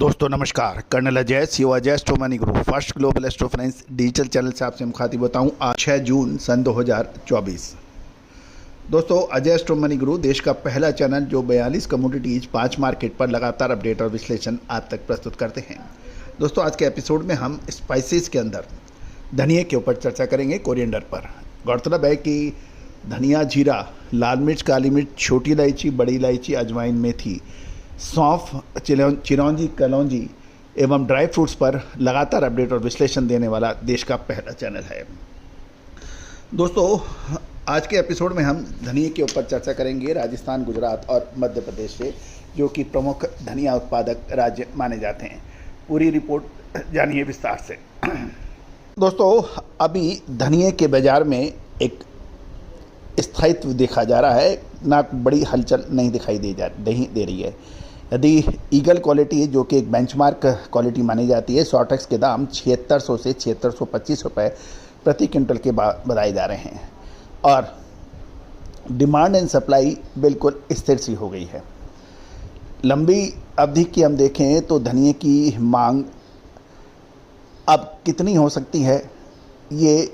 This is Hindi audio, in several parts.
दोस्तों नमस्कार, colonel Ajay CO Ajay astro money group first global astro finance digital channel से आपसे मुखातिब होता हूं। आज 6 जून सन 2024। दोस्तों, अजय एस्ट्रो मनी ग्रुप देश का पहला चैनल जो 42 कमोडिटीज 5 मार्केट पर लगातार अपडेट और विश्लेषण आप तक प्रस्तुत करते हैं। दोस्तों, आज के एपिसोड में हम स्पाइसेस के अंदर धनिया के ऊपर चर्चा करेंगे, कोरिएंडर पर। गौरतलब है कि धनिया, जीरा, लाल मिर्च, काली मिर्च, छोटी इलायची, बड़ी इलायची, अजवाइन, मेथी, सौंफ, चिरौंजी, कलौंजी एवं ड्राई फ्रूट्स पर लगातार अपडेट और विश्लेषण देने वाला देश का पहला चैनल है। दोस्तों, आज के एपिसोड में हम धनिया के ऊपर चर्चा करेंगे राजस्थान, गुजरात और मध्य प्रदेश से, जो कि प्रमुख धनिया उत्पादक राज्य माने जाते हैं। पूरी रिपोर्ट जानिए विस्तार से। दोस्तों, अभी धनिया के बाजार में एक स्थायित्व देखा जा रहा है, ना बड़ी हलचल नहीं दिखाई दे रही है। यदि ईगल क्वालिटी, जो कि एक बेंचमार्क क्वालिटी मानी जाती है, सॉर्टेक्स के दाम 7600 से 7625 रुपये प्रति क्विंटल के बताए जा रहे हैं और डिमांड एंड सप्लाई बिल्कुल स्थिर सी हो गई है। लंबी अवधि की हम देखें तो धनिया की मांग अब कितनी हो सकती है, ये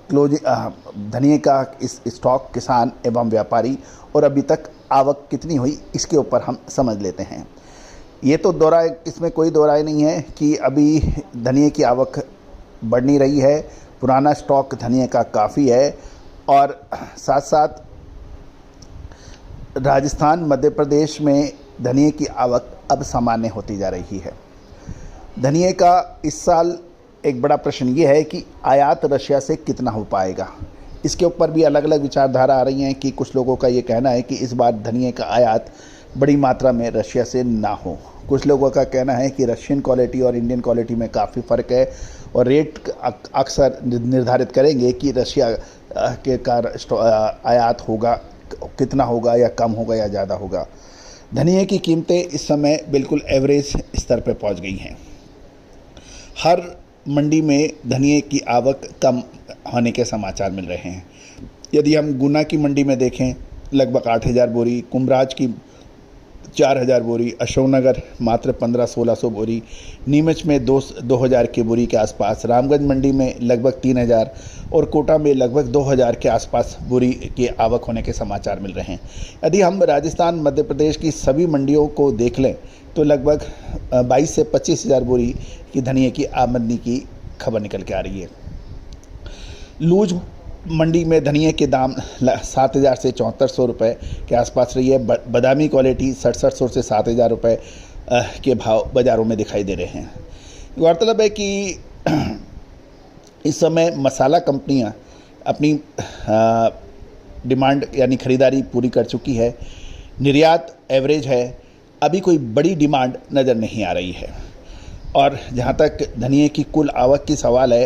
धनिया का इस स्टॉक किसान एवं व्यापारी और अभी तक आवक कितनी हुई, इसके ऊपर हम समझ लेते हैं। ये तो इसमें कोई दो राय नहीं है कि अभी धनिया की आवक बढ़ नहीं रही है। पुराना स्टॉक धनिया का काफ़ी है और साथ साथ राजस्थान, मध्य प्रदेश में धनिया की आवक अब सामान्य होती जा रही है। धनिया का इस साल एक बड़ा प्रश्न ये है कि आयात रशिया से कितना हो पाएगा। इसके ऊपर भी अलग अलग विचारधारा आ रही हैं कि कुछ लोगों का ये कहना है कि इस बार धनिया का आयात बड़ी मात्रा में रशिया से ना हो। कुछ लोगों का कहना है कि रशियन क्वालिटी और इंडियन क्वालिटी में काफ़ी फ़र्क है और रेट अक्सर निर्धारित करेंगे कि रशिया के का आयात होगा, कितना होगा या कम होगा या ज़्यादा होगा। धनिया की कीमतें इस समय बिल्कुल एवरेज स्तर पर पहुँच गई हैं। हर मंडी में धनिया की आवक कम होने के समाचार मिल रहे हैं। यदि हम गुना की मंडी में देखें, लगभग 8000 बोरी, कुंभराज की 4000 बोरी, अशोकनगर मात्र 1500-1600 बोरी, नीमच में 2000 की बोरी के आसपास, रामगंज मंडी में लगभग 3000 और कोटा में लगभग 2000 के आसपास बोरी की आवक होने के समाचार मिल रहे हैं। यदि हम राजस्थान, मध्य प्रदेश की सभी मंडियों को देख लें तो लगभग 22 से 25,000 बोरी की धनिया की आमदनी की खबर निकल के आ रही है। लूज मंडी में धनिया के दाम 7000 से 7400 रुपये के आसपास रही है। बादामी क्वालिटी 6700 से 7000 रुपये के भाव बाज़ारों में दिखाई दे रहे हैं। गौरतलब है कि इस समय मसाला कंपनियां अपनी डिमांड यानी ख़रीदारी पूरी कर चुकी है। निर्यात एवरेज है, अभी कोई बड़ी डिमांड नज़र नहीं आ रही है। और जहाँ तक धनिया की कुल आवक की सवाल है,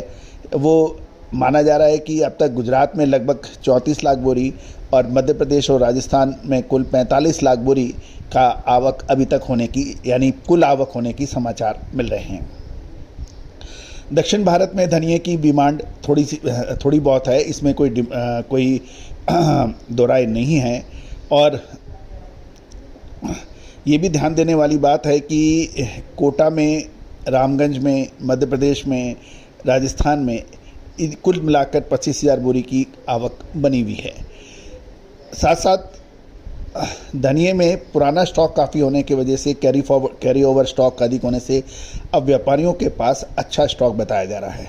वो माना जा रहा है कि अब तक गुजरात में लगभग 34 लाख बोरी और मध्य प्रदेश और राजस्थान में कुल 45 लाख बोरी का आवक अभी तक होने की, यानी कुल आवक होने की समाचार मिल रहे हैं। दक्षिण भारत में धनिया की डिमांड थोड़ी बहुत है, इसमें कोई दो राय नहीं है। और ये भी ध्यान देने वाली बात है कि कोटा में, रामगंज में, मध्य प्रदेश में, राजस्थान में कुल मिलाकर 25,000 बोरी की आवक बनी हुई है। साथ साथ धनिया में पुराना स्टॉक काफ़ी होने की वजह से, कैरी ओवर स्टॉक अधिक होने से अब व्यापारियों के पास अच्छा स्टॉक बताया जा रहा है।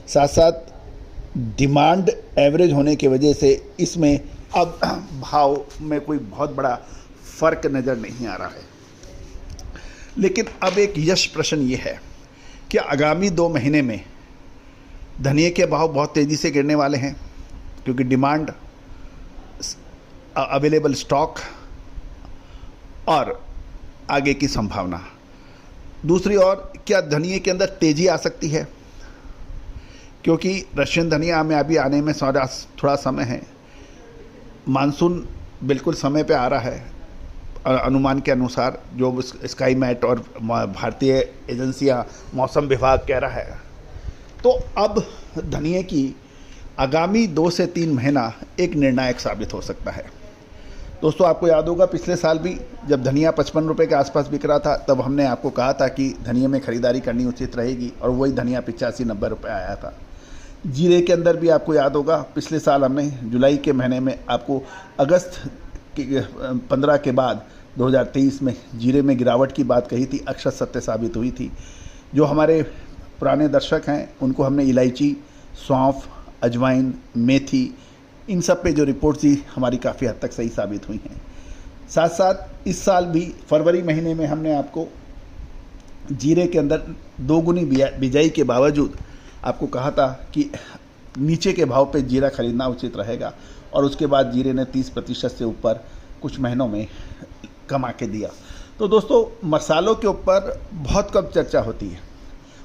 साथ साथ डिमांड एवरेज होने की वजह से इसमें अब भाव में कोई बहुत बड़ा फ़र्क नज़र नहीं आ रहा है। लेकिन अब एक यश प्रश्न ये है कि आगामी 2 महीने में धनिया के भाव बहुत तेज़ी से गिरने वाले हैं, क्योंकि डिमांड, अवेलेबल स्टॉक और आगे की संभावना। दूसरी ओर, क्या धनिया के अंदर तेज़ी आ सकती है, क्योंकि रशियन धनिया में अभी आने में थोड़ा समय है। मानसून बिल्कुल समय पे आ रहा है अनुमान के अनुसार, जो स्काई मैट और भारतीय एजेंसियां, मौसम विभाग कह रहा है। तो अब धनिया की आगामी 2 से 3 महीना एक निर्णायक साबित हो सकता है। दोस्तों आपको याद होगा पिछले साल भी जब धनिया 55 रुपये के आसपास बिक रहा था तब हमने आपको कहा था कि धनिया में ख़रीदारी करनी उचित रहेगी, और वही धनिया 85-90 रुपये आया था। जीरे के अंदर भी आपको याद होगा पिछले साल हमने जुलाई के महीने में आपको अगस्त के 15 के बाद 2023 में जीरे में गिरावट की बात कही थी, अक्षर सत्य साबित हुई थी। जो हमारे पुराने दर्शक हैं उनको हमने इलायची, सौंफ, अजवाइन, मेथी, इन सब पे जो रिपोर्ट थी हमारी काफ़ी हद तक सही साबित हुई हैं। साथ साथ इस साल भी फरवरी महीने में हमने आपको जीरे के अंदर दोगुनी बिजाई के बावजूद आपको कहा था कि नीचे के भाव पे जीरा खरीदना उचित रहेगा, और उसके बाद जीरे ने 30% से ऊपर कुछ महीनों में कमा के दिया। तो दोस्तों मसालों के ऊपर बहुत कम चर्चा होती है,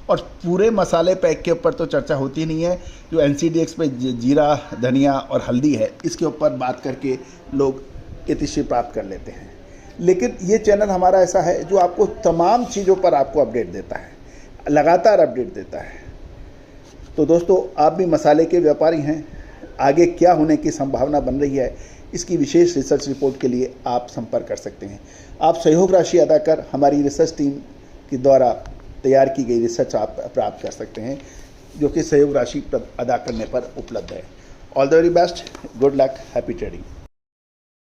और पूरे मसाले पैक के ऊपर तो चर्चा होती नहीं है। जो NCDX पे जीरा, धनिया और हल्दी है इसके ऊपर बात करके लोग इतिश्री प्राप्त कर लेते हैं, लेकिन ये चैनल हमारा ऐसा है जो आपको तमाम चीज़ों पर आपको अपडेट देता है, लगातार अपडेट देता है। तो दोस्तों आप भी मसाले के व्यापारी हैं, आगे क्या होने की संभावना बन रही है इसकी विशेष रिसर्च रिपोर्ट के लिए आप संपर्क कर सकते हैं। आप सहयोग राशि अदा कर हमारी रिसर्च टीम के द्वारा तैयार की गई रिसर्च आप प्राप्त कर सकते हैं, जो कि सहयोग राशि अदा करने पर उपलब्ध है। All the very best, good luck, happy trading.